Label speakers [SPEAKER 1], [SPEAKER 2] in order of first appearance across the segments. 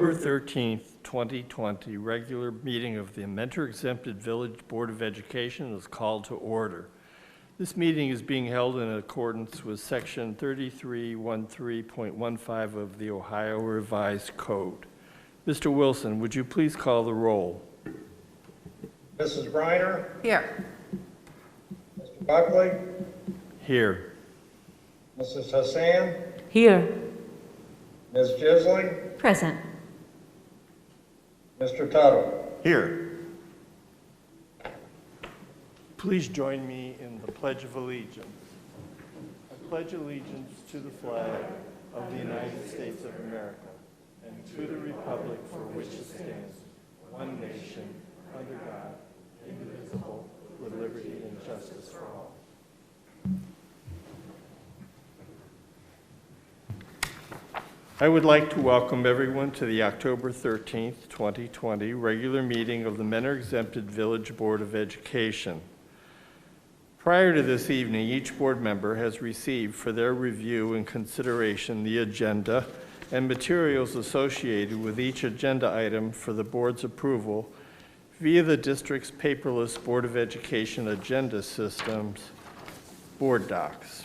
[SPEAKER 1] October 13th, 2020 regular meeting of the Mentor-Exempted Village Board of Education is called to order. This meeting is being held in accordance with Section 3313.15 of the Ohio Revised Code. Mr. Wilson, would you please call the roll?
[SPEAKER 2] Mrs. Briner?
[SPEAKER 3] Here.
[SPEAKER 2] Mr. Buckley?
[SPEAKER 1] Here.
[SPEAKER 2] Mrs. Hassan?
[SPEAKER 4] Here.
[SPEAKER 2] Ms. Jisling?
[SPEAKER 4] Present.
[SPEAKER 2] Mr. Hutto?
[SPEAKER 1] Here. Please join me in the Pledge of Allegiance. I pledge allegiance to the flag of the United States of America and to the republic for which it stands, one nation, under God, indivisible, with liberty and justice for all. I would like to welcome everyone to the October 13th, 2020 regular meeting of the Mentor-Exempted Village Board of Education. Prior to this evening, each board member has received for their review and consideration the agenda and materials associated with each agenda item for the board's approval via the district's paperless Board of Education agenda systems, Board Docs.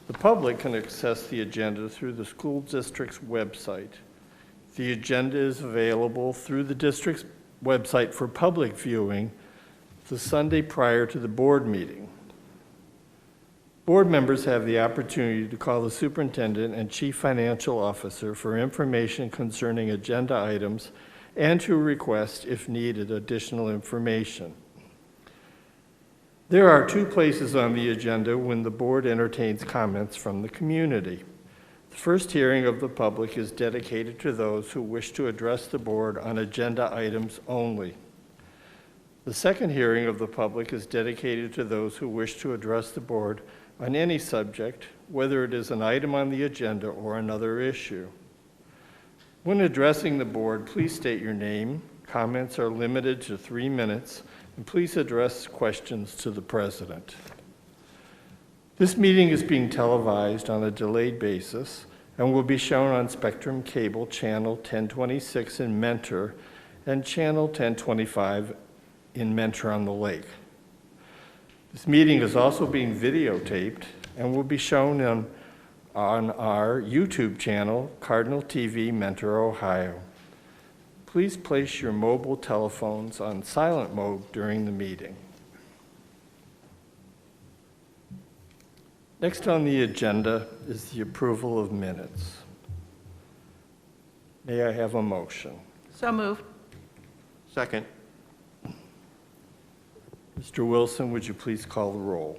[SPEAKER 1] The public can access the agenda through the school district's website. The agenda is available through the district's website for public viewing the Sunday prior to the board meeting. Board members have the opportunity to call the superintendent and chief financial officer for information concerning agenda items and to request, if needed, additional information. There are two places on the agenda when the board entertains comments from the community. The first hearing of the public is dedicated to those who wish to address the board on agenda items only. The second hearing of the public is dedicated to those who wish to address the board on any subject, whether it is an item on the agenda or another issue. When addressing the board, please state your name. Comments are limited to 3 minutes, and please address questions to the president. This meeting is being televised on a delayed basis and will be shown on Spectrum Cable Channel 1026 in Mentor and Channel 1025 in Mentor on the Lake. This meeting is also being videotaped and will be shown on our YouTube channel, Cardinal TV Mentor, Ohio. Please place your mobile telephones on silent mode during the meeting. Next on the agenda is the approval of minutes. May I have a motion?
[SPEAKER 3] So moved.
[SPEAKER 5] Second.
[SPEAKER 1] Mr. Wilson, would you please call the roll?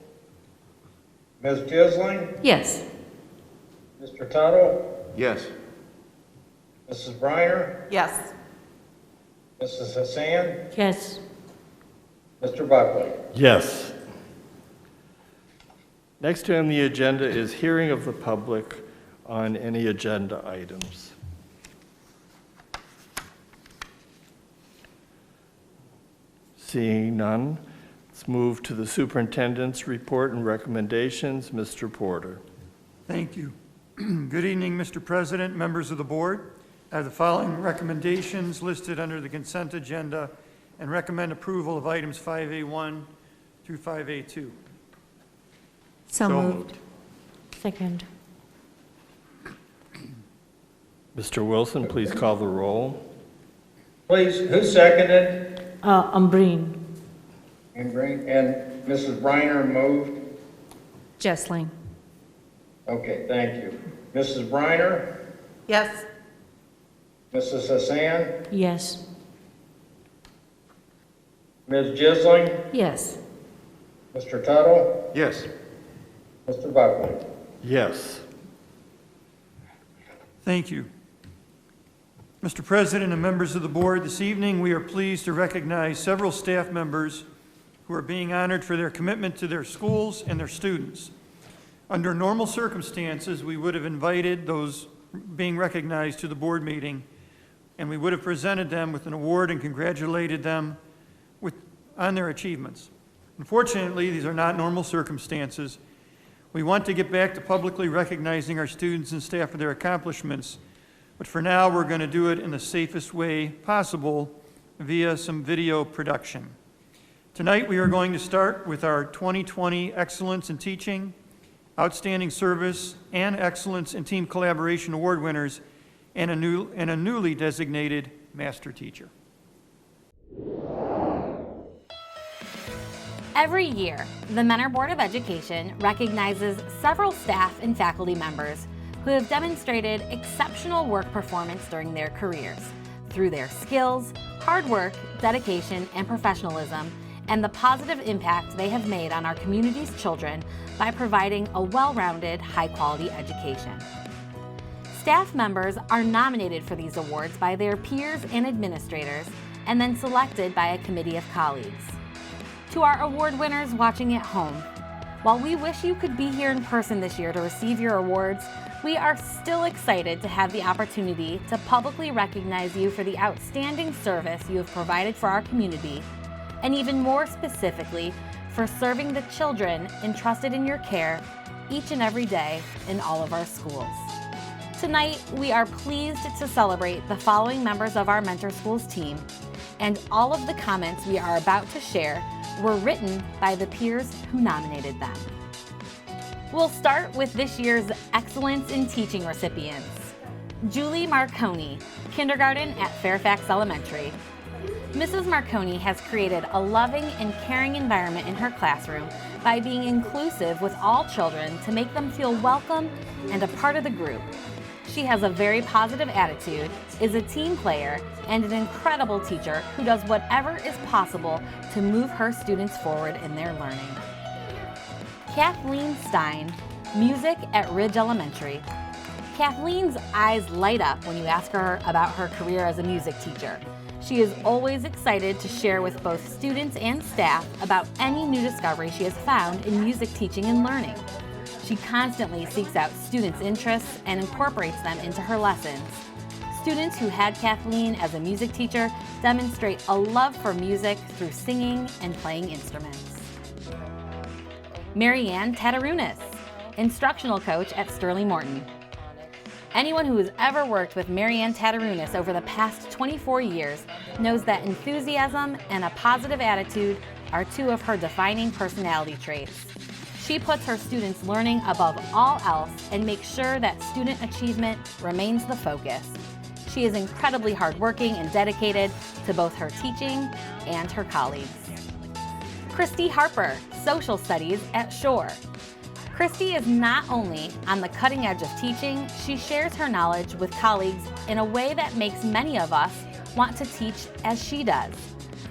[SPEAKER 2] Ms. Jisling?
[SPEAKER 4] Yes.
[SPEAKER 2] Mr. Hutto?
[SPEAKER 5] Yes.
[SPEAKER 2] Mrs. Briner?
[SPEAKER 3] Yes.
[SPEAKER 2] Mrs. Hassan?
[SPEAKER 4] Yes.
[SPEAKER 2] Mr. Buckley?
[SPEAKER 1] Yes. Next on the agenda is hearing of the public on any agenda items. Seeing none, let's move to the superintendent's report and recommendations. Mr. Porter.
[SPEAKER 6] Thank you. Good evening, Mr. President, members of the board. I have the following recommendations listed under the consent agenda and recommend approval of items 5A1 through 5A2.
[SPEAKER 4] So moved. Second.
[SPEAKER 1] Mr. Wilson, please call the roll.
[SPEAKER 2] Please, who seconded?
[SPEAKER 4] Breen.
[SPEAKER 2] And Mrs. Briner moved?
[SPEAKER 4] Jessling.
[SPEAKER 2] Okay, thank you. Mrs. Briner?
[SPEAKER 3] Yes.
[SPEAKER 2] Mrs. Hassan?
[SPEAKER 4] Yes.
[SPEAKER 2] Ms. Jisling?
[SPEAKER 4] Yes.
[SPEAKER 2] Mr. Hutto?
[SPEAKER 5] Yes.
[SPEAKER 2] Mr. Buckley?
[SPEAKER 1] Yes.
[SPEAKER 6] Thank you. Mr. President and members of the board, this evening we are pleased to recognize several staff members who are being honored for their commitment to their schools and their students. Under normal circumstances, we would have invited those being recognized to the board meeting, and we would have presented them with an award and congratulated them on their achievements. Unfortunately, these are not normal circumstances. We want to get back to publicly recognizing our students and staff for their accomplishments, But for now, we're going to do it in the safest way possible via some video production. Tonight, we are going to start with our 2020 Excellence in Teaching, Outstanding Service, and Excellence in Team Collaboration Award winners, and a newly designated Master Teacher.
[SPEAKER 3] Every year, the Mentor Board of Education recognizes several staff and faculty members who have demonstrated exceptional work performance during their careers through their skills, hard work, dedication, and professionalism, and the positive impact they have made on our community's children by providing a well-rounded, high-quality education. Staff members are nominated for these awards by their peers and administrators, and then selected by a committee of colleagues. To our award winners watching at home, while we wish you could be here in person this year to receive your awards, we are still excited to have the opportunity to publicly recognize you for the outstanding service you have provided for our community, and even more specifically, for serving the children entrusted in your care each and every day in all of our schools. Tonight, we are pleased to celebrate the following members of our Mentor Schools team, and all of the comments we are about to share were written by the peers who nominated them. We'll start with this year's Excellence in Teaching recipients. Julie Marconi, kindergarten at Fairfax Elementary. Mrs. Marconi has created a loving and caring environment in her classroom by being inclusive with all children to make them feel welcome and a part of the group. She has a very positive attitude, is a team player, and an incredible teacher who does whatever is possible to move her students forward in their learning. Kathleen Stein, music at Ridge Elementary. Kathleen's eyes light up when you ask her about her career as a music teacher. She is always excited to share with both students and staff about any new discovery she has found in music teaching and learning. She constantly seeks out students' interests and incorporates them into her lessons. Students who had Kathleen as a music teacher demonstrate a love for music through singing and playing instruments. Marianne Tatarunas, instructional coach at Sterling Morton. Anyone who has ever worked with Marianne Tatarunas over the past 24 years knows that enthusiasm and a positive attitude are two of her defining personality traits. She puts her students' learning above all else and makes sure that student achievement remains the focus. She is incredibly hardworking and dedicated to both her teaching and her colleagues. Christy Harper, social studies at Shore. Christy is not only on the cutting edge of teaching, she shares her knowledge with colleagues in a way that makes many of us want to teach as she does.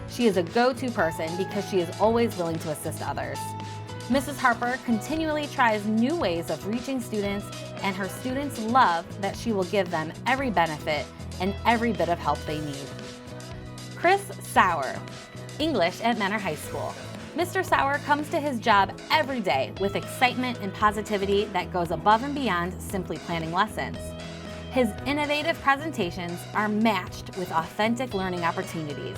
[SPEAKER 3] She is a go-to person because she is always willing to assist others. Mrs. Harper continually tries new ways of reaching students, and her students love that she will give them every benefit and every bit of help they need. Chris Sauer, English at Mentor High School. Mr. Sauer comes to his job every day with excitement and positivity that goes above and beyond simply planning lessons. His innovative presentations are matched with authentic learning opportunities.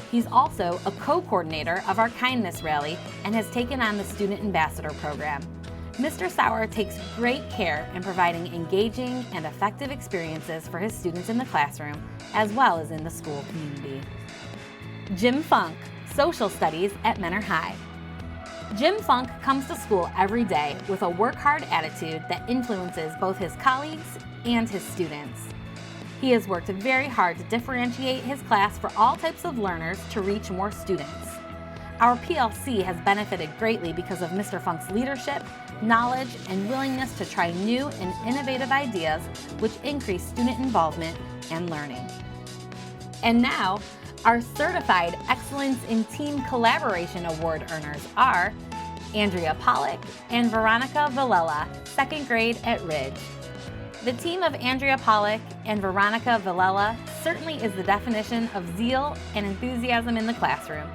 [SPEAKER 3] He's also a co-coordinator of our Kindness Rally and has taken on the Student Ambassador Program. Mr. Sauer takes great care in providing engaging and effective experiences for his students in the classroom, as well as in the school community. Jim Funk, social studies at Mentor High. Jim Funk comes to school every day with a work-hard attitude that influences both his colleagues and his students. He has worked very hard to differentiate his class for all types of learners to reach more students. Our PLC has benefited greatly because of Mr. Funk's leadership, knowledge, and willingness to try new and innovative ideas which increase student involvement and learning. And now, our Certified Excellence in Team Collaboration Award earners are Andrea Pollack and Veronica Villela, second grade at Ridge. The team of Andrea Pollack and Veronica Villela certainly is the definition of zeal and enthusiasm in the classroom.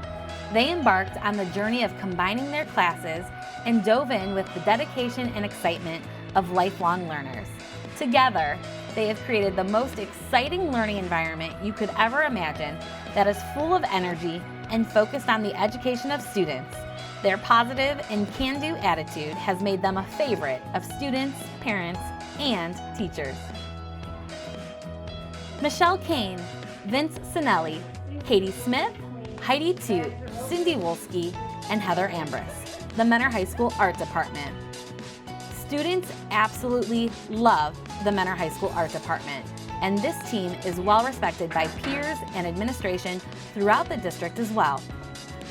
[SPEAKER 3] They embarked on the journey of combining their classes and dove in with the dedication and excitement of lifelong learners. Together, they have created the most exciting learning environment you could ever imagine that is full of energy and focused on the education of students. Their positive and can-do attitude has made them a favorite of students, parents, and teachers. Michelle Kane, Vince Sinelli, Katie Smith, Heidi Toot, Cindy Wolski, and Heather Ambrose, the Menor High School Art Department. Students absolutely love the Menor High School Art Department, and this team is well respected by peers and administration throughout the district as well.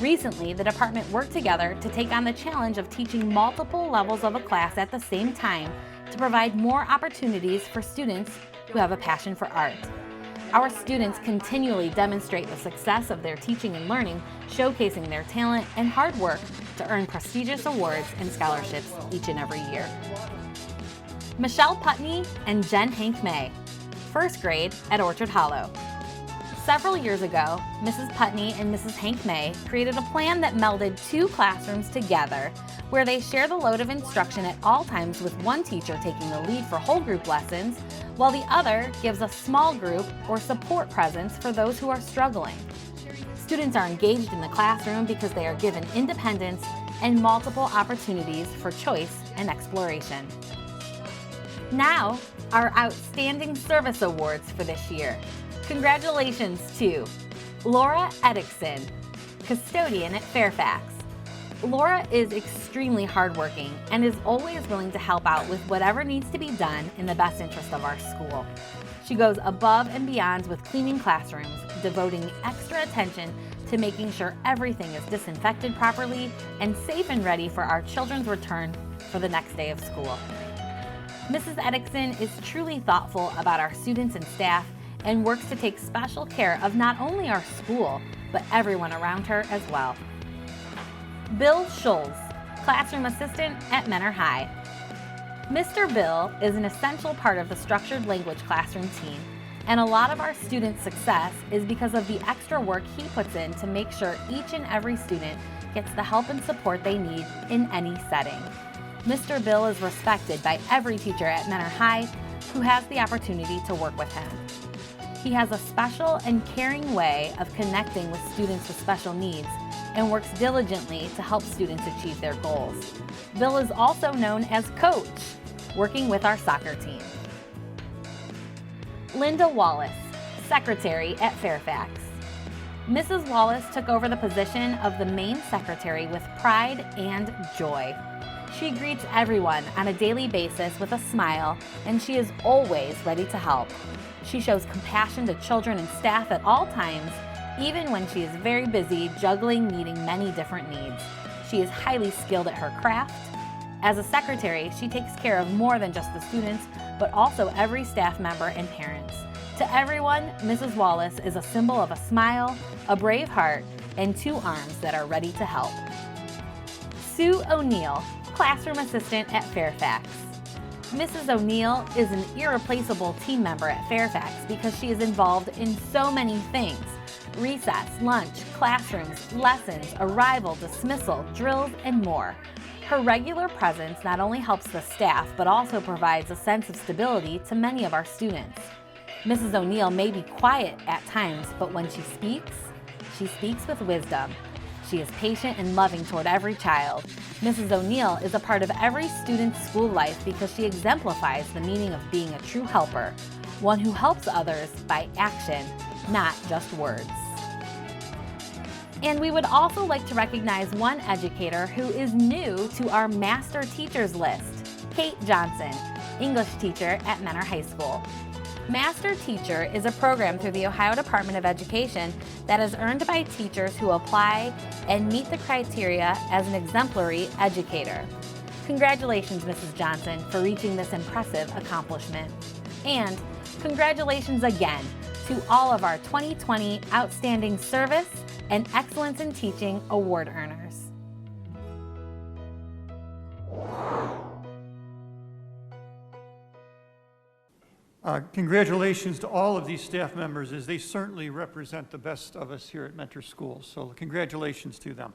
[SPEAKER 3] Recently, the department worked together to take on the challenge of teaching multiple levels of a class at the same time to provide more opportunities for students who have a passion for art. Our students continually demonstrate the success of their teaching and learning, showcasing their talent and hard work to earn prestigious awards and scholarships each and every year. Michelle Putney and Jen Hank May, first grade at Orchard Hollow. Several years ago, Mrs. Putney and Mrs. Hank May created a plan that melded two classrooms together where they share the load of instruction at all times, with one teacher taking the lead for whole group lessons, while the other gives a small group or support presence for those who are struggling. Students are engaged in the classroom because they are given independence and multiple opportunities for choice and exploration. Now, our Outstanding Service Awards for this year. Congratulations to Laura Eddickson, custodian at Fairfax. Laura is extremely hardworking and is always willing to help out with whatever needs to be done in the best interest of our school. She goes above and beyond with cleaning classrooms, devoting extra attention to making sure everything is disinfected properly and safe and ready for our children's return for the next day of school. Mrs. Eddickson is truly thoughtful about our students and staff and works to take special care of not only our school, but everyone around her as well. Bill Schulz, classroom assistant at Menor High. Mr. Bill is an essential part of the structured language classroom team, and a lot of our students' success is because of the extra work he puts in to make sure each and every student gets the help and support they need in any setting. Mr. Bill is respected by every teacher at Menor High who has the opportunity to work with him. He has a special and caring way of connecting with students with special needs and works diligently to help students achieve their goals. Bill is also known as Coach, working with our soccer team. Linda Wallace, Secretary at Fairfax. Mrs. Wallace took over the position of the main secretary with pride and joy. She greets everyone on a daily basis with a smile, and she is always ready to help. She shows compassion to children and staff at all times, even when she is very busy juggling meeting many different needs. She is highly skilled at her craft. As a secretary, she takes care of more than just the students, but also every staff member and parents. To everyone, Mrs. Wallace is a symbol of a smile, a brave heart, and two arms that are ready to help. Sue O'Neill, classroom assistant at Fairfax. Mrs. O'Neill is an irreplaceable team member at Fairfax because she is involved in so many things: recess, lunch, classrooms, lessons, arrival, dismissal, drills, and more. Her regular presence not only helps the staff, but also provides a sense of stability to many of our students. Mrs. O'Neill may be quiet at times, but when she speaks with wisdom. She is patient and loving toward every child. Mrs. O'Neill is a part of every student's school life because she exemplifies the meaning of being a true helper, one who helps others by action, not just words. And we would also like to recognize one educator who is new to our Master Teachers list, Kate Johnson, English teacher at Menor High School. Master Teacher is a program through the Ohio Department of Education that is earned by teachers who apply and meet the criteria as an exemplary educator. Congratulations, Mrs. Johnson, for reaching this impressive accomplishment. And congratulations again to all of our 2020 Outstanding Service and Excellence in Teaching Award earners.
[SPEAKER 6] Congratulations to all of these staff members, as they certainly represent the best of us here at Mentor Schools. So congratulations to them.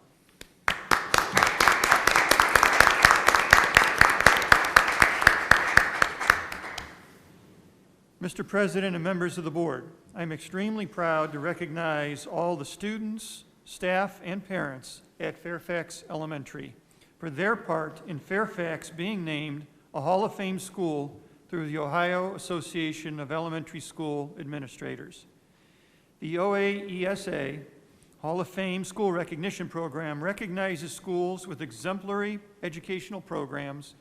[SPEAKER 6] Mr. President and members of the board, I'm extremely proud to recognize all the students, staff, and parents at Fairfax Elementary for their part in Fairfax being named a Hall of Fame school through the Ohio Association of Elementary School Administrators. The OAESA Hall of Fame School Recognition Program recognizes schools with exemplary educational programs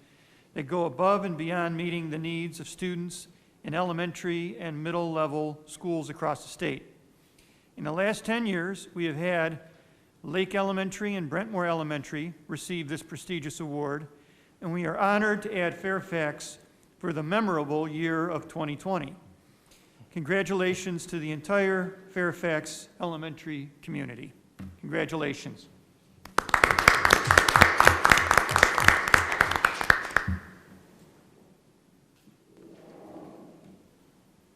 [SPEAKER 6] that go above and beyond meeting the needs of students in elementary and middle level schools across the state. In the last 10 years, we have had Lake Elementary and Brentmore Elementary receive this prestigious award, and we are honored to add Fairfax for the memorable year of 2020. Congratulations to the entire Fairfax elementary community. Congratulations.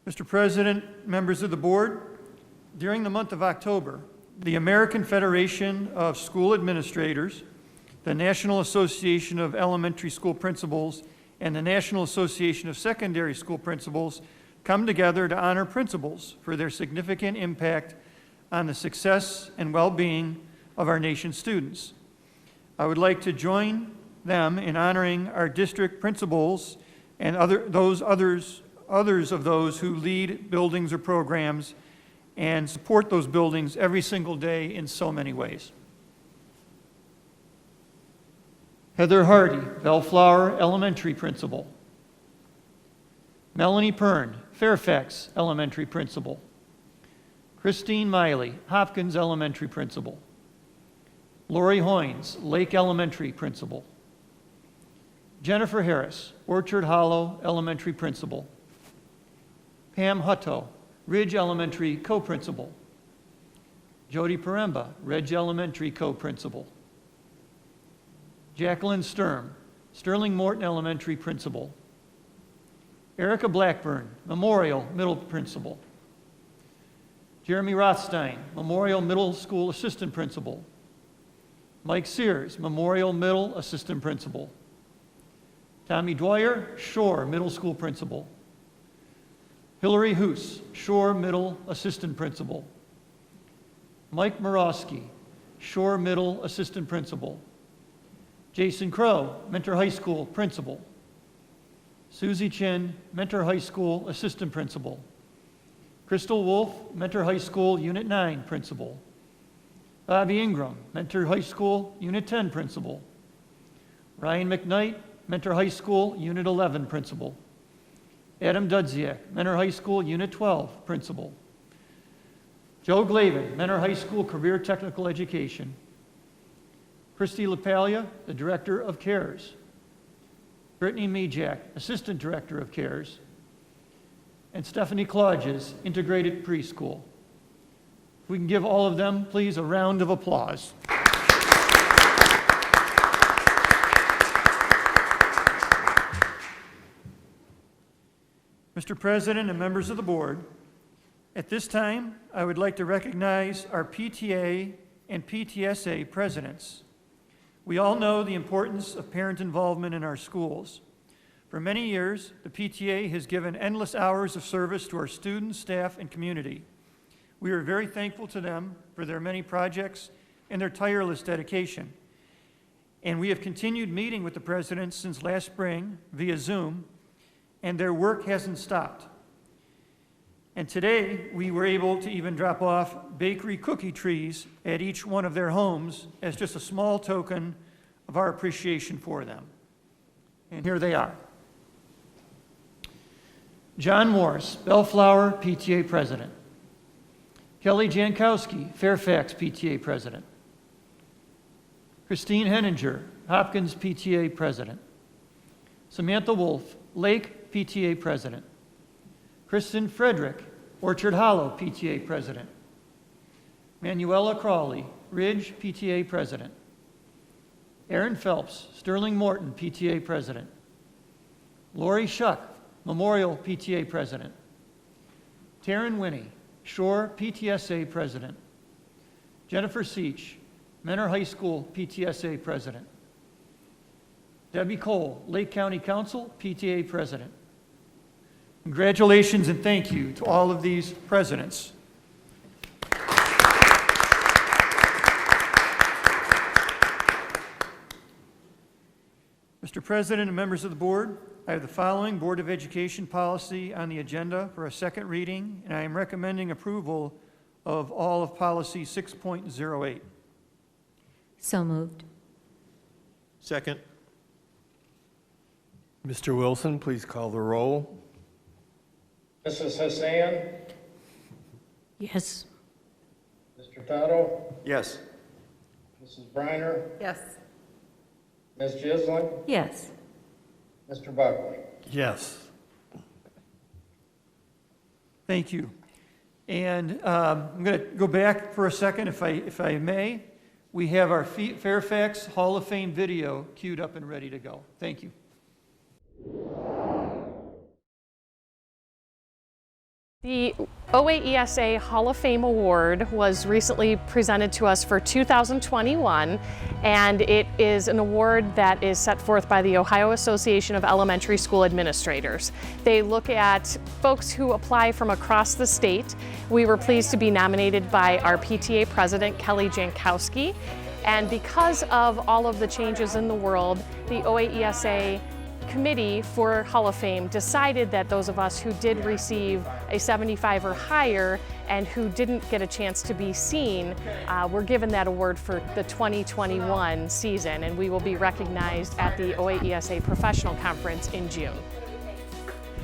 [SPEAKER 6] Mr. President, members of the board, during the month of October, the American Federation of School Administrators, the National Association of Elementary School Principals, and the National Association of Secondary School Principals come together to honor principals for their significant impact on the success and well-being of our nation's students. I would like to join them in honoring our district principals and others of those who lead buildings or programs and support those buildings every single day in so many ways. Heather Hardy, Bellflower Elementary Principal. Melanie Pearn, Fairfax Elementary Principal. Christine Miley, Hopkins Elementary Principal. Laurie Hounes, Lake Elementary Principal. Jeniffer Harris, Orchard Hollow Elementary Principal. Pam Hutto, Ridge Elementary Co-Principal. Jodi Poremba, Ridge Elementary Co-Principal. Jacqueline Sturm, Sterling Morton Elementary Principal. Ericka Blackburn, Memorial Middle Principal. Jeremy Rothstein, Memorial Middle School Assistant Principal. Mike Sears, Memorial Middle Assistant Principal. Tommy Dwyer, Shore Middle School Principal. Hillary Hounes, Shore Middle Assistant Principal. Mike Murawski, Shore Middle Assistant Principal. Jason Crow, Mentor High School Principal. Susie Chin, Mentor High School Assistant Principal. Crystal Wolf, Mentor High School Unit 9 Principal. Bobbi Ingraham, Mentor High School Unit 10 Principal. Ryan McKnight, Mentor High School Unit 11 Principal. Adam Dudziak, Mentor High School Unit 12 Principal. Joe Glavan, Mentor High School Career Technical Education. Christy LaPaglia, the Director of CARES. Brittni Mejac, Assistant Director of CARES. And Stephanie Clawges, Integrated Preschool. If we can give all of them, please, a round of applause. Mr. President and members of the board, at this time, I would like to recognize our PTA and PTSA presidents. We all know the importance of parent involvement in our schools. For many years, the PTA has given endless hours of service to our students, staff, and community. We are very thankful to them for their many projects and their tireless dedication. And we have continued meeting with the presidents since last spring via Zoom, and their work hasn't stopped. And today, we were able to even drop off bakery cookie trees at each one of their homes as just a small token of our appreciation for them. And here they are. John Morris, Bellflower PTA President. Kelly Jankowski, Fairfax PTA President. Christine Henninger, Hopkins PTA President. Samantha Wolf, Lake PTA President. Kristen Frederick, Orchard Hollow PTA President. Manuela Crawley, Ridge PTA President. Aaron Phelps, Sterling Morton PTA President. Laurie Shuck, Memorial PTA President. Taryn Winnie, Shore PTSA President. Jeniffer Seach, Mentor High School PTSA President. Debbie Cole, Lake County Council PTA President. Congratulations and thank you to all of these presidents. Mr. Mr. President and members of the board, I have the following Board of Education policy on the agenda for a second reading, and I am recommending approval of all of policy 6.08.
[SPEAKER 4] So moved.
[SPEAKER 5] Second.
[SPEAKER 1] Mr. Wilson, please call the roll.
[SPEAKER 2] Mrs. Hassan,
[SPEAKER 4] Yes.
[SPEAKER 2] Mr. Tuttle,
[SPEAKER 5] Yes.
[SPEAKER 2] Mrs. Briner,
[SPEAKER 7] Yes.
[SPEAKER 2] Ms. Jisling,
[SPEAKER 4] Yes.
[SPEAKER 2] Mr. Buckley.
[SPEAKER 1] Yes.
[SPEAKER 6] Thank you. And I'm going to go back for a second, if I may. We have our Fairfax Hall of Fame video queued up and ready to go. Thank you.
[SPEAKER 8] The OAESA Hall of Fame Award was recently presented to us for 2021, and it is an award that is set forth by the Ohio Association of Elementary School Administrators. They look at folks who apply from across the state. We were pleased to be nominated by our PTA president, Kelly Jankowski, and because of all of the changes in the world, the OAESA Committee for Hall of Fame decided that those of us who did receive a 75 or higher and who didn't get a chance to be seen were given that award for the 2021 season, and we will be recognized at the OAESA Professional Conference in June.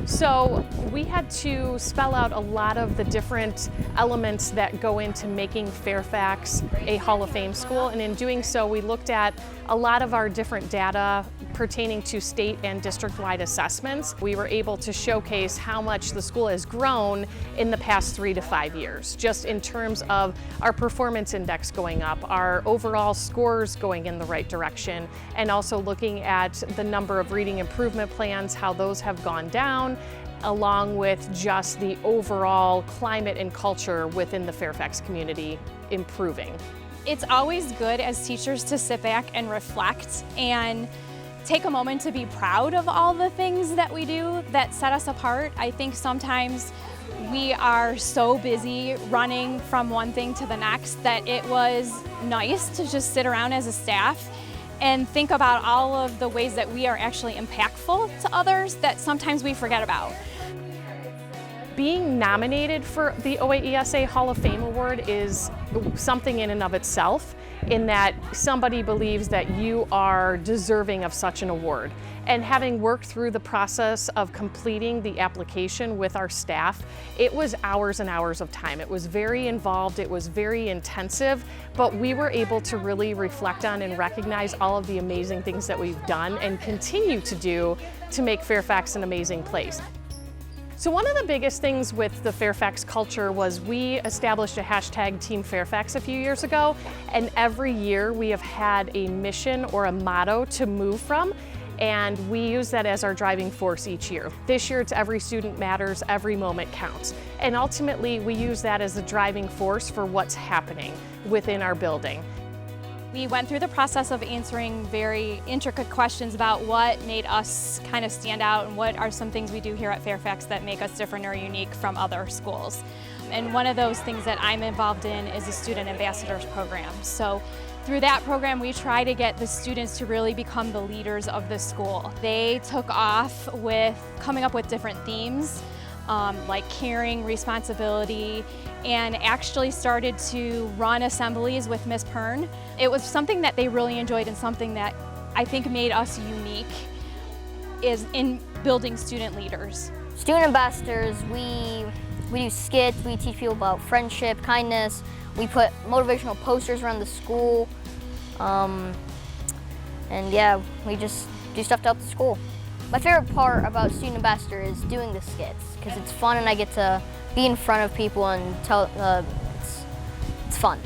[SPEAKER 8] So we had to spell out a lot of the different elements that go into making Fairfax a Hall of Fame school, and in doing so we looked at a lot of our different data pertaining to state and district-wide assessments. We were able to showcase how much the school has grown in the past 3 to 5 years, just in terms of our performance index going up, our overall scores going in the right direction, and also looking at the number of reading improvement plans, how those have gone down, along with just the overall climate and culture within the Fairfax community improving.
[SPEAKER 9] It's always good as teachers to sit back and reflect and take a moment to be proud of all the things that we do that set us apart. I think sometimes we are so busy running from one thing to the next that it was nice to just sit around as a staff and think about all of the ways that we are actually impactful to others that sometimes we forget about.
[SPEAKER 8] Being nominated for the OAESA Hall of Fame Award is something in and of itself, in that somebody believes that you are deserving of such an award. And having worked through the process of completing the application with our staff, it was hours and hours of time. It was very involved, it was very intensive, but we were able to really reflect on and recognize all of the amazing things that we've done and continue to do to make Fairfax an amazing place. So one of the biggest things with the Fairfax culture was we established a hashtag Team Fairfax a few years ago, and every year we have had a mission or a motto to move from, and we use that as our driving force each year. This year it's every student matters, every moment counts. And ultimately we use that as the driving force for what's happening within our building.
[SPEAKER 9] We went through the process of answering very intricate questions about what made us kind of stand out and what are some things we do here at Fairfax that make us different or unique from other schools. And one of those things that I'm involved in is the Student Ambassadors Program. So through that program, we try to get the students to really become the leaders of the school. They took off with coming up with different themes, like caring, responsibility, and actually started to run assemblies with Miss Pearn. It was something that they really enjoyed and something that I think made us unique is in building student leaders.
[SPEAKER 10] Student ambassadors, we do skits, we teach people about friendship, kindness, we put motivational posters around the school, and yeah, we just do stuff to help the school. My favorite part about Student Ambassador is doing the skits, because it's fun and I get to be in front of people and tell, it's fun.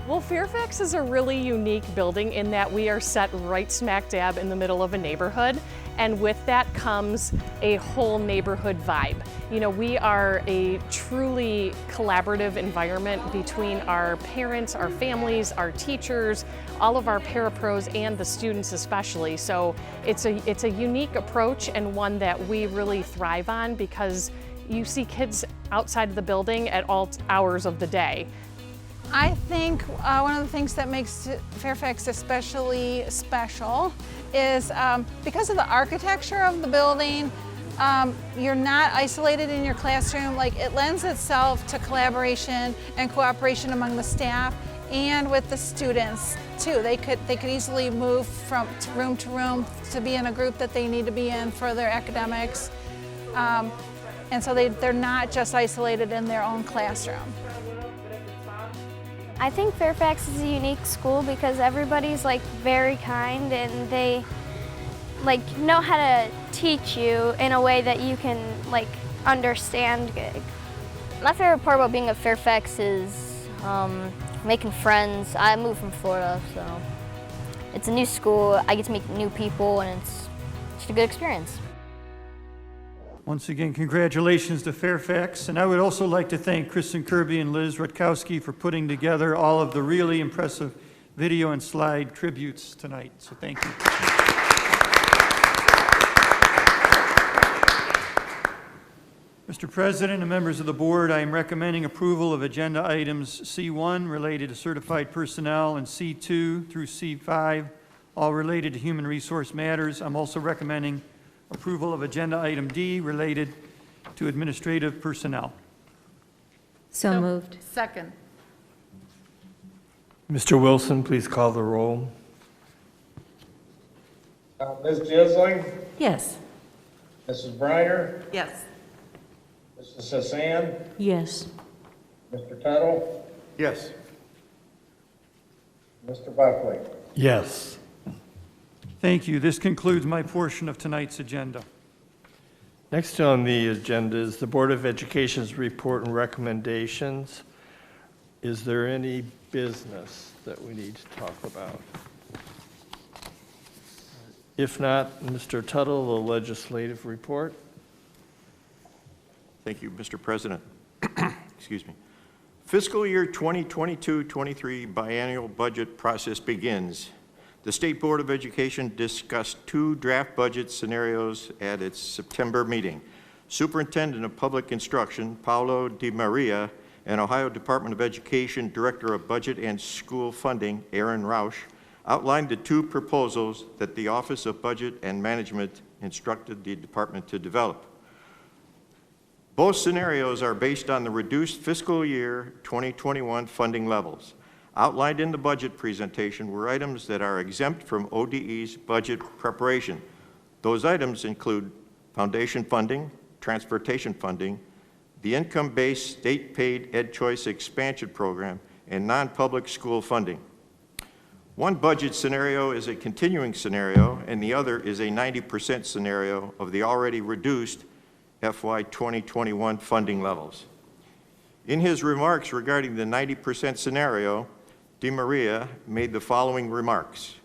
[SPEAKER 8] Well, Fairfax is a really unique building in that we are set right smack dab in the middle of a neighborhood, and with that comes a whole neighborhood vibe. You know, we are a truly collaborative environment between our parents, our families, our teachers, all of our parapros, and the students especially. So it's a unique approach and one that we really thrive on because you see kids outside of the building at all hours of the day.
[SPEAKER 7] I think one of the things that makes Fairfax especially special is because of the architecture of the building, you're not isolated in your classroom. Like, it lends itself to collaboration and cooperation among the staff and with the students too. They could easily move from room to room to be in a group that they need to be in for their academics. And so they're not just isolated in their own classroom.
[SPEAKER 11] I think Fairfax is a unique school because everybody's like very kind and they like know how to teach you in a way that you can like understand good.
[SPEAKER 10] My favorite part about being at Fairfax is making friends. I moved from Florida, so it's a new school. I get to meet new people and it's just a good experience.
[SPEAKER 6] Once again, congratulations to Fairfax. And I would also like to thank Kristen Kirby and Liz Rutkowski for putting together all of the really impressive video and slide tributes tonight. So thank you. Mr. President and members of the board, I am recommending approval of agenda items C1 related to certified personnel and C2 through C5, all related to human resource matters. I'm also recommending approval of agenda item D related to administrative personnel.
[SPEAKER 4] So moved.
[SPEAKER 7] Second.
[SPEAKER 1] Mr. Wilson, please call the roll.
[SPEAKER 2] Ms. Jisling,
[SPEAKER 4] Yes.
[SPEAKER 2] Mrs. Briner,
[SPEAKER 7] Yes.
[SPEAKER 2] Mrs. Hassan,
[SPEAKER 4] Yes.
[SPEAKER 2] Mr. Tuttle,
[SPEAKER 5] Yes.
[SPEAKER 2] Mr. Buckley.
[SPEAKER 1] Yes.
[SPEAKER 6] Thank you. This concludes my portion of tonight's agenda.
[SPEAKER 1] Next on the agenda is the Board of Education's report and recommendations. Is there any business that we need to talk about? If not, Mr. Tuttle, the legislative report.
[SPEAKER 5] Thank you, Mr. President. Excuse me. Fiscal year 2022-23 biennial budget process begins. The State Board of Education discussed 2 draft budget scenarios at its September meeting. Superintendent of Public Instruction, Paolo Di Maria, and Ohio Department of Education Director of Budget and School Funding, Aaron Rausch, outlined the 2 proposals that the Office of Budget and Management instructed the department to develop. Both scenarios are based on the reduced fiscal year 2021 funding levels. Outlined in the budget presentation were items that are exempt from ODE's budget preparation. Those items include foundation funding, transportation funding, the income-based state-paid Ed Choice expansion program, and non-public school funding. One budget scenario is a continuing scenario, and the other is a 90% scenario of the already reduced FY 2021 funding levels. In his remarks regarding the 90% scenario, Di Maria made the following remarks.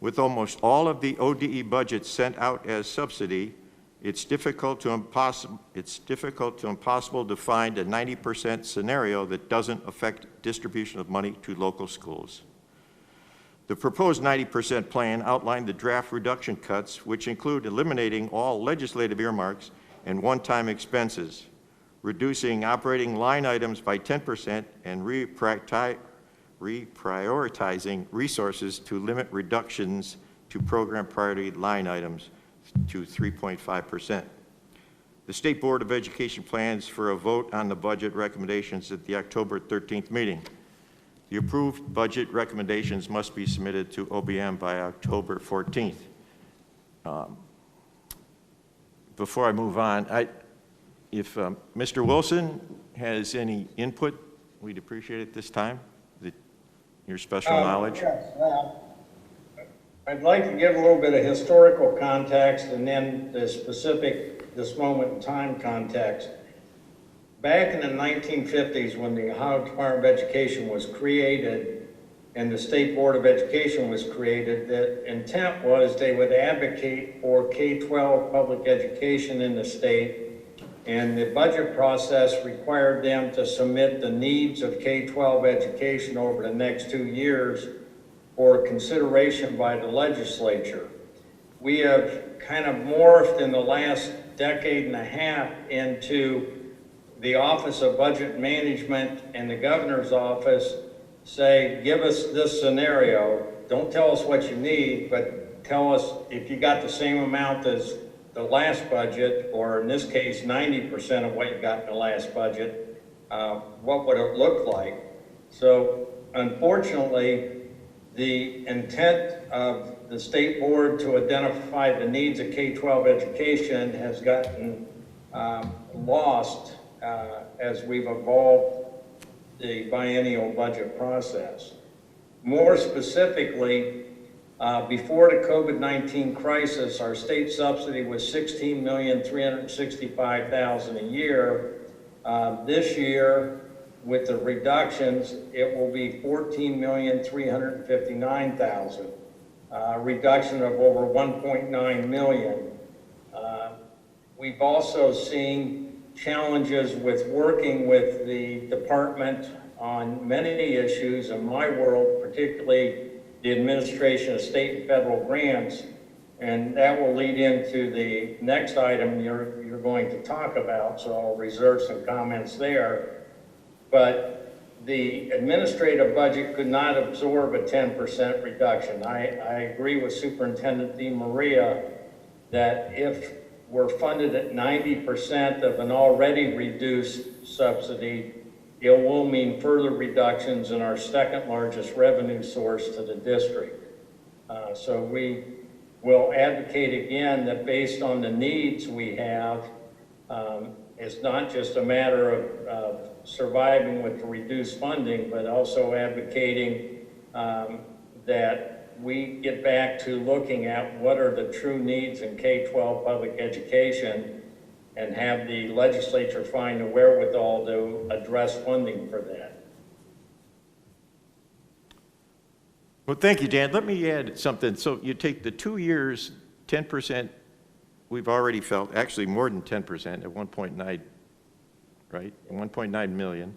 [SPEAKER 5] With almost all of the ODE budget sent out as subsidy, it's difficult to impossible to find a 90% scenario that doesn't affect distribution of money to local schools. The proposed 90% plan outlined the draft reduction cuts, which include eliminating all legislative earmarks and one-time expenses, reducing operating line items by 10% and reprioritizing resources to limit reductions to program priority line items to 3.5%. The State Board of Education plans for a vote on the budget recommendations at the October 13th meeting. The approved budget recommendations must be submitted to OBM by October 14th. Before I move on, if Mr. Wilson has any input, we'd appreciate it this time. Your special knowledge?
[SPEAKER 2] Yes. I'd like to give a little bit of historical context and then the specific, this moment in time context. Back in the 1950s, when the Ohio Department of Education was created and the State Board of Education was created, the intent was they would advocate for K-12 public education in the state, and the budget process required them to submit the needs of K-12 education over the next 2 years for consideration by the legislature. We have kind of morphed in the last decade and a half into the Office of Budget Management and the Governor's Office say, give us this scenario. Don't tell us what you need, but tell us if you got the same amount as the last budget, or in this case, 90% of what you got in the last budget, what would it look like? So unfortunately, the intent of the state board to identify the needs of K-12 education has gotten lost as we've evolved the biennial budget process. More specifically, before the COVID-19 crisis, our state subsidy was $16,365,000 a year. This year, with the reductions, it will be $14,359,000, a reduction of over $1.9 million. We've also seen challenges with working with the department on many issues in my world, particularly the administration of state and federal grants, and that will lead into the next item you're going to talk about, so I'll reserve some comments there. But the administrative budget could not absorb a 10% reduction. I agree with Superintendent DeMaria that if we're funded at 90% of an already reduced subsidy, it will mean further reductions in our second largest revenue source to the district. So we will advocate again that based on the needs we have, it's not just a matter of surviving with the reduced funding, but also advocating that we get back to looking at what are the true needs in K-12 public education and have the legislature find the wherewithal to address funding for that.
[SPEAKER 5] Well, thank you, Dan. Let me add something. So you take the 2 years, 10%, we've already felt, actually more than 10% at 1.9, right? 1.9 million.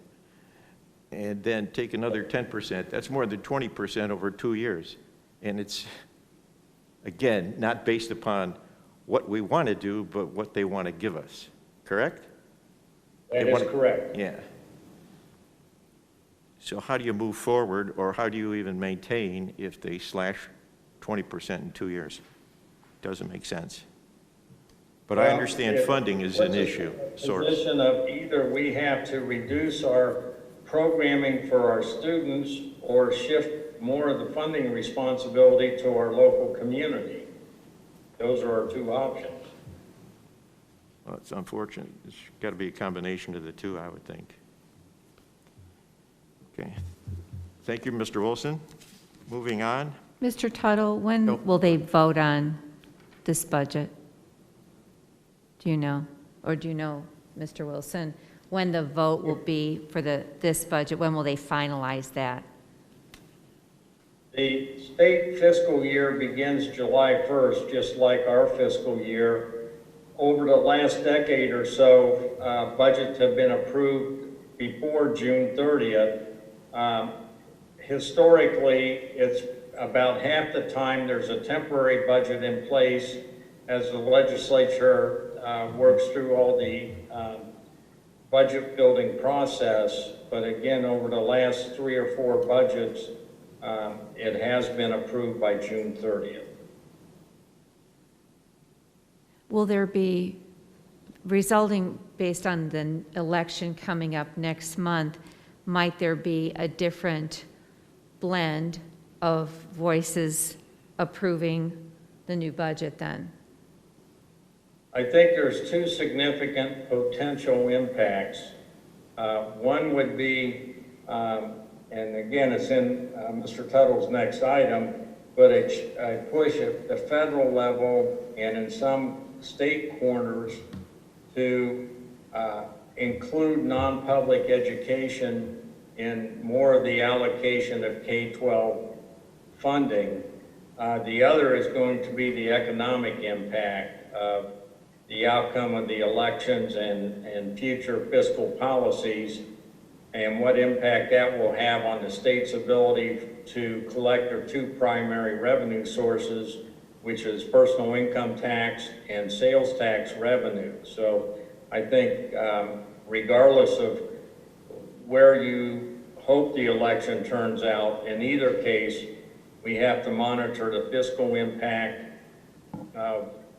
[SPEAKER 5] And then take another 10%. That's more than 20% over 2 years. And it's, again, not based upon what we want to do, but what they want to give us. Correct?
[SPEAKER 2] That is correct.
[SPEAKER 5] Yeah. So how do you move forward, or how do you even maintain if they slash 20% in 2 years? Doesn't make sense. But I understand funding is an issue.
[SPEAKER 2] Position of either we have to reduce our programming for our students or shift more of the funding responsibility to our local community. Those are our two options.
[SPEAKER 5] Well, it's unfortunate. It's got to be a combination of the two, I would think. Okay. Thank you, Mr. Wilson. Moving on.
[SPEAKER 4] Mr. Tuttle, when will they vote on this budget? Do you know? Or do you know, Mr. Wilson, when the vote will be for this budget? When will they finalize that?
[SPEAKER 2] The state fiscal year begins July 1st, just like our fiscal year. Over the last decade or so, budgets have been approved before June 30th. Historically, it's about half the time there's a temporary budget in place as the legislature works through all the budget building process. But again, over the last 3 or 4 budgets, it has been approved by June 30th.
[SPEAKER 4] Will there be, resulting based on the election coming up next month, might there be a different blend of voices approving the new budget then?
[SPEAKER 2] I think there's 2 significant potential impacts. One would be, and again, it's in Mr. Tuttle's next item, but a push at the federal level and in some state corners to include non-public education in more of the allocation of K-12 funding. The other is going to be the economic impact of the outcome of the elections and future fiscal policies, and what impact that will have on the state's ability to collect their 2 primary revenue sources, which is personal income tax and sales tax revenue. So I think regardless of where you hope the election turns out. In either case, we have to monitor the fiscal impact,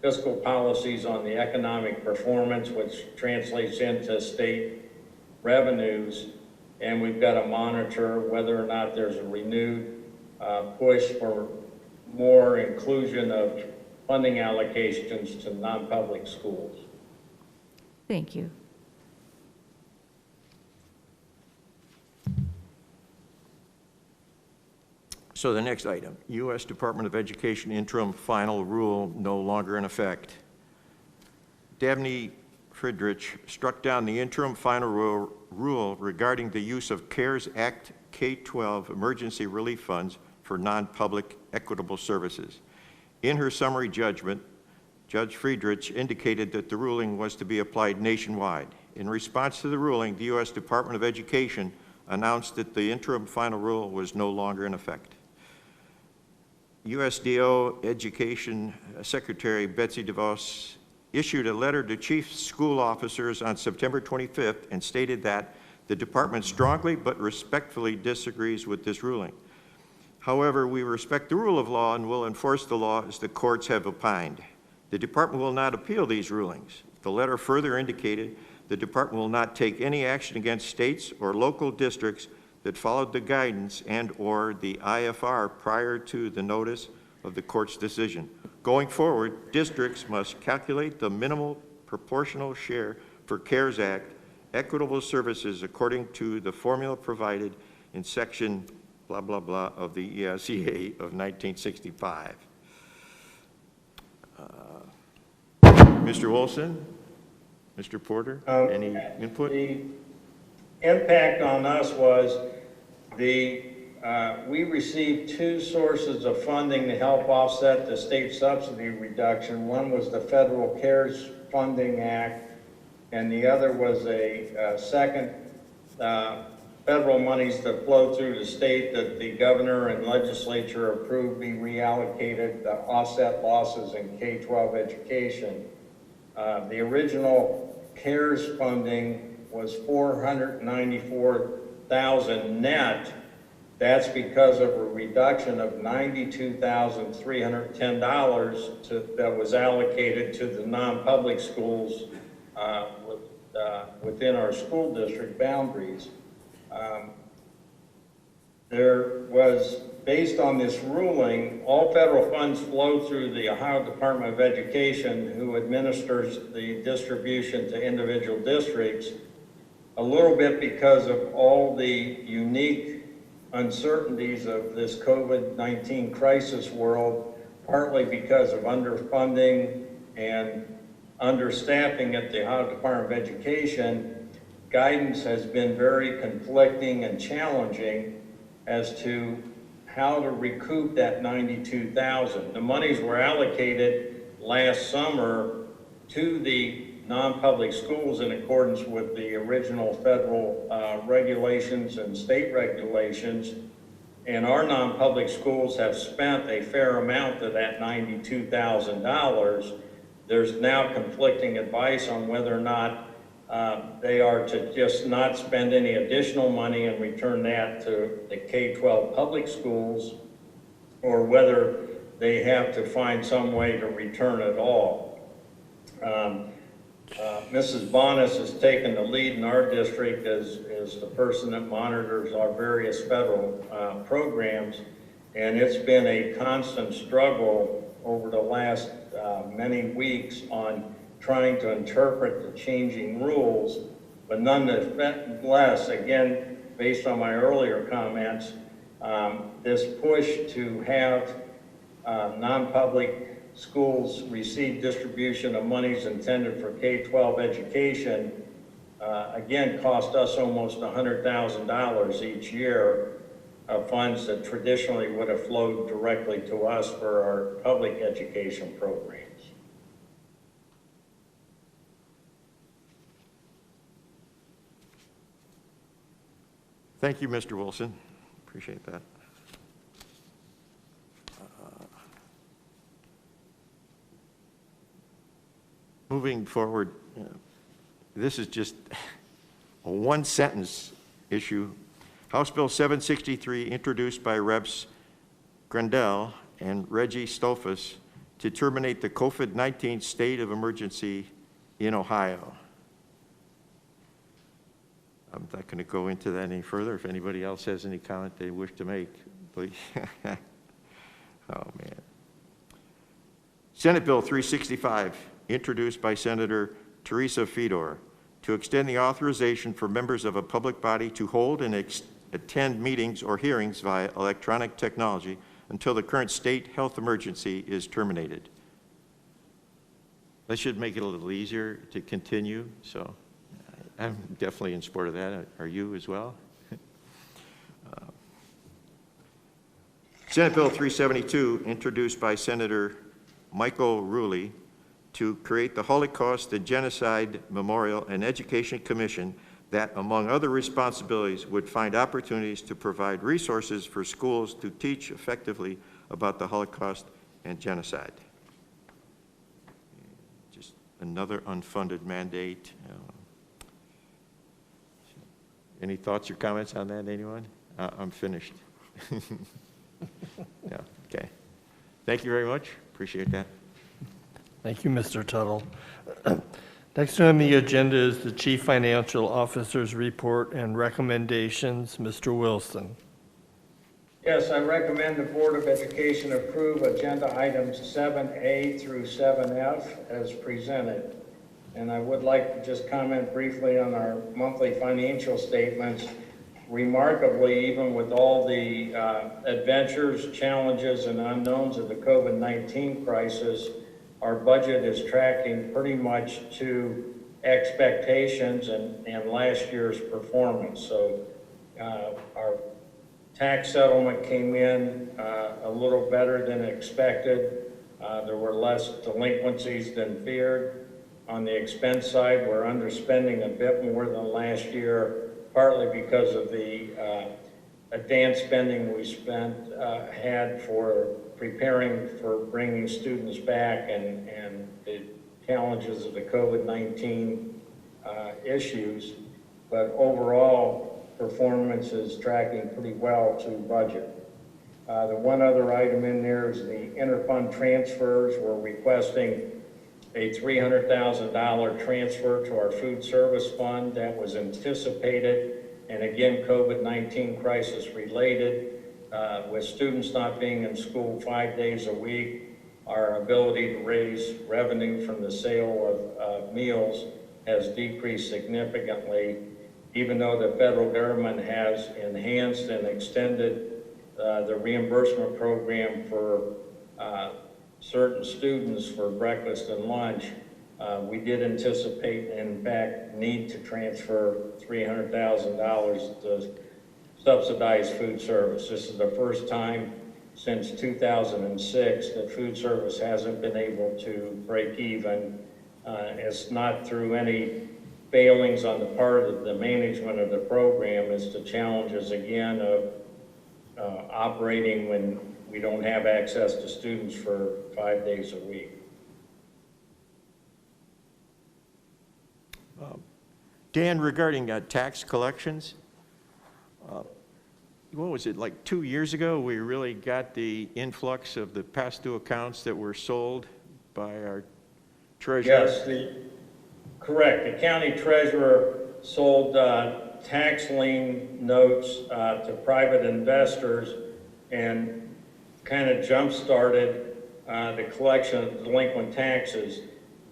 [SPEAKER 2] fiscal policies on the economic performance, which translates into state revenues, and we've got to monitor whether or not there's a renewed push for more inclusion of funding allocations to non-public schools.
[SPEAKER 4] Thank you.
[SPEAKER 5] So the next item, U.S. Department of Education interim final rule no longer in effect. Dabney Frederick struck down the interim final rule regarding the use of CARES Act K-12 emergency relief funds for non-public equitable services. In her summary judgment, Judge Friedrich indicated that the ruling was to be applied nationwide. In response to the ruling, the U.S. Department of Education announced that the interim final rule was no longer in effect. USDO Education Secretary Betsy DeVos issued a letter to chief school officers on September 25th and stated that the department strongly but respectfully disagrees with this ruling. However, we respect the rule of law and will enforce the law as the courts have opined. The department will not appeal these rulings. The letter further indicated the department will not take any action against states or local districts that followed the guidance and/or the IFR prior to the notice of the court's decision. Going forward, districts must calculate the minimal proportional share for CARES Act equitable services according to the formula provided in section blah, blah, blah of the ESEA of 1965. Mr. Wilson, Mr. Porter, any input?
[SPEAKER 2] The impact on us was we received two sources of funding to help offset the state subsidy reduction. One was the Federal CARES Funding Act, and the other was a second federal monies that flow through the state that the governor and legislature approved be reallocated to offset losses in K-12 education. The original CARES funding was $494,000 net. That's because of a reduction of $92,310 that was allocated to the non-public schools within our school district boundaries. There was, based on this ruling, all federal funds flow through the Ohio Department of Education, who administers the distribution to individual districts, a little bit because of all the unique uncertainties of this COVID-19 crisis world, partly because of underfunding and understaffing at the Ohio Department of Education. Guidance has been very conflicting and challenging as to how to recoup that $92,000. The monies were allocated last summer to the non-public schools in accordance with the original federal regulations and state regulations, and our non-public schools have spent a fair amount of that $92,000. There's now conflicting advice on whether or not they are to just not spend any additional money and return that to the K-12 public schools, or whether they have to find some way to return it all. Mrs. Bonas has taken the lead in our district as the person that monitors our various federal programs, and it's been a constant struggle over the last many weeks on trying to interpret the changing rules, but nonetheless, again, based on my earlier comments, this push to have non-public schools receive distribution of monies intended for K-12 education, again, cost us almost $100,000 each year of funds that traditionally would have flowed directly to us for our public education programs.
[SPEAKER 5] Thank you, Mr. Wilson. Appreciate that. Moving forward, this is just a one-sentence issue. House Bill 763, introduced by Reps. Grandel and Reggie Stolfus, to terminate the COVID-19 state of emergency in Ohio. I'm not going to go into that any further. If anybody else has any comment they wish to make, please. Oh, man. Senate Bill 365, introduced by Senator Teresa Fedor, to extend the authorization for members of a public body to hold and attend meetings or hearings via electronic technology until the current state health emergency is terminated. That should make it a little easier to continue, so I'm definitely in support of that. Are you as well? Senate Bill 372, introduced by Senator Michael Rulli, to create the Holocaust and Genocide Memorial and Education Commission that, among other responsibilities, would find opportunities to provide resources for schools to teach effectively about the Holocaust and genocide. Just another unfunded mandate. Any thoughts or comments on that, anyone? I'm finished. Yeah, okay. Thank you very much. Appreciate that.
[SPEAKER 1] Thank you, Mr. Tuttle. Next on the agenda is the Chief Financial Officer's report and recommendations. Mr. Wilson.
[SPEAKER 2] Yes, I recommend the Board of Education approve agenda items 7A through 7F as presented. And I would like to just comment briefly on our monthly financial statements. Remarkably, even with all the adventures, challenges, and unknowns of the COVID-19 crisis, our budget is tracking pretty much to expectations and last year's performance. So our tax settlement came in a little better than expected. There were less delinquencies than feared. On the expense side, we're underspending a bit more than last year, partly because of the advanced spending we had for preparing for bringing students back and the challenges of the COVID-19 issues. But overall, performance is tracking pretty well to budget. The one other item in there is the interfund transfers. We're requesting a $300,000 transfer to our food service fund. That was anticipated, and again, COVID-19 crisis related. With students not being in school 5 days a week, our ability to raise revenue from the sale of meals has decreased significantly, even though the federal government has enhanced and extended the reimbursement program for certain students for breakfast and lunch. We did anticipate and in fact need to transfer $300,000 to subsidized food service. This is the first time since 2006 that food service hasn't been able to break even. It's not through any failings on the part of the management of the program. It's the challenges again of operating when we don't have access to students for 5 days a week.
[SPEAKER 5] Dan, regarding tax collections, what was it, like 2 years ago, we really got the influx of the past due accounts that were sold by our treasurer?
[SPEAKER 2] Yes, correct. The county treasurer sold tax lien notes to private investors and kind of jump-started the collection of delinquent taxes.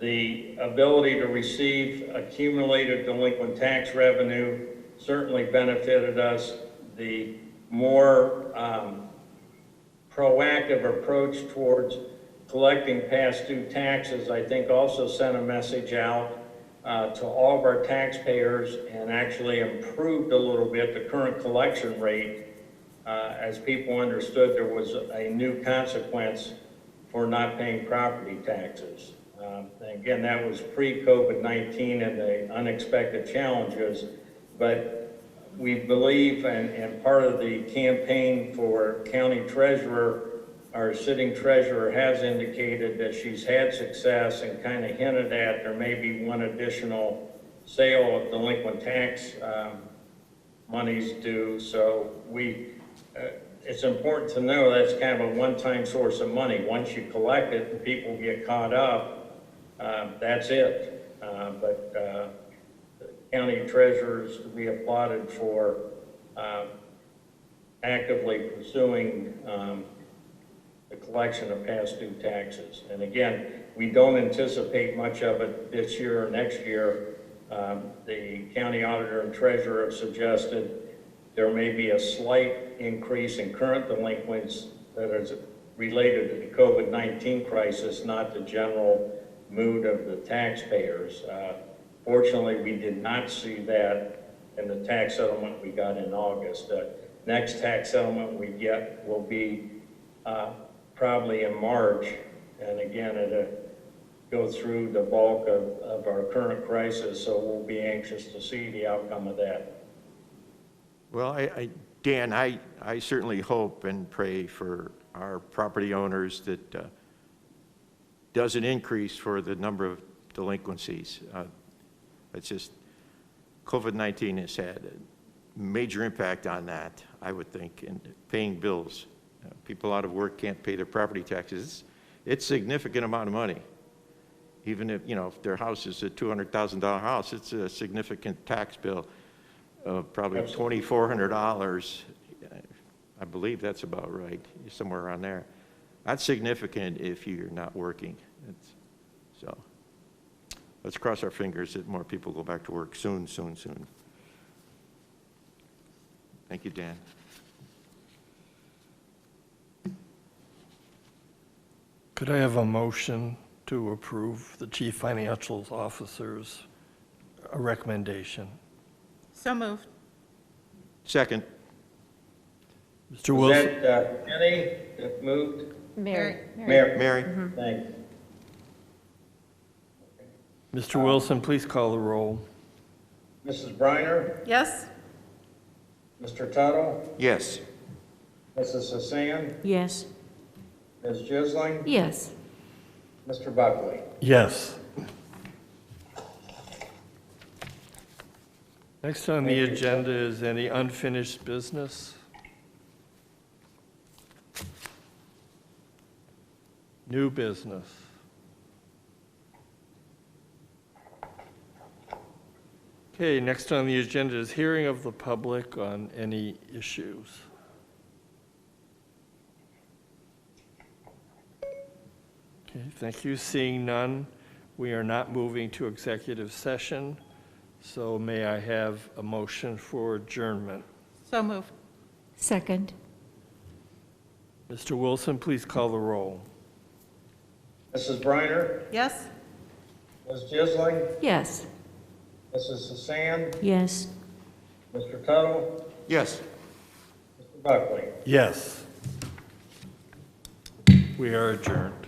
[SPEAKER 2] The ability to receive accumulated delinquent tax revenue certainly benefited us. The more proactive approach towards collecting past due taxes, I think, also sent a message out to all of our taxpayers and actually improved a little bit the current collection rate as people understood there was a new consequence for not paying property taxes. Again, that was pre-COVID-19 and the unexpected challenges, but we believe, and part of the campaign for county treasurer, our sitting treasurer has indicated that she's had success and kind of hinted at there may be one additional sale of delinquent tax monies due. So it's important to know that's kind of a one-time source of money. Once you collect it and people get caught up, that's it. But the county treasurers to be applauded for actively pursuing the collection of past due taxes. And again, we don't anticipate much of it this year or next year. The county auditor and treasurer have suggested there may be a slight increase in current delinquents that is related to the COVID-19 crisis, not the general mood of the taxpayers. Fortunately, we did not see that in the tax settlement we got in August. Next tax settlement we get will be probably in March, and again, it'll go through the bulk of our current crisis, so we'll be anxious to see the outcome of that.
[SPEAKER 5] Well, Dan, I certainly hope and pray for our property owners that doesn't increase for the number of delinquencies. It's just COVID-19 has had a major impact on that, I would think, in paying bills. People out of work can't pay their property taxes. It's a significant amount of money. Even if, if their house is a $200,000 house, it's a significant tax bill of probably $2,400. I believe that's about right, somewhere around there. That's significant if you're not working. So let's cross our fingers that more people go back to work soon, soon, soon. Thank you, Dan.
[SPEAKER 1] Could I have a motion to approve the Chief Financial Officer's recommendation?
[SPEAKER 12] So moved.
[SPEAKER 5] Second.
[SPEAKER 1] Mr. Wilson?
[SPEAKER 2] Is that Jenny that moved?
[SPEAKER 4] Mary.
[SPEAKER 5] Mary?
[SPEAKER 2] Thank you.
[SPEAKER 1] Mr. Wilson, please call the roll.
[SPEAKER 2] Mrs. Briner?
[SPEAKER 12] Yes.
[SPEAKER 2] Mr. Tuttle?
[SPEAKER 5] Yes.
[SPEAKER 2] Mrs. Hassan?
[SPEAKER 4] Yes.
[SPEAKER 2] Ms. Jisling?
[SPEAKER 4] Yes.
[SPEAKER 2] Mr. Buckley?
[SPEAKER 1] Yes. Next on the agenda is any unfinished business. New business. Okay, next on the agenda is hearing of the public on any issues. Okay, thank you. Seeing none, we are not moving to executive session. So may I have a motion for adjournment?
[SPEAKER 12] So moved.
[SPEAKER 4] Second.
[SPEAKER 1] Mr. Wilson, please call the roll.
[SPEAKER 2] Mrs. Briner?
[SPEAKER 12] Yes.
[SPEAKER 2] Ms. Jisling?
[SPEAKER 4] Yes.
[SPEAKER 2] Mrs. Hassan?
[SPEAKER 4] Yes.
[SPEAKER 2] Mr. Tuttle?
[SPEAKER 5] Yes.
[SPEAKER 2] Mr. Buckley?
[SPEAKER 1] Yes. We are adjourned.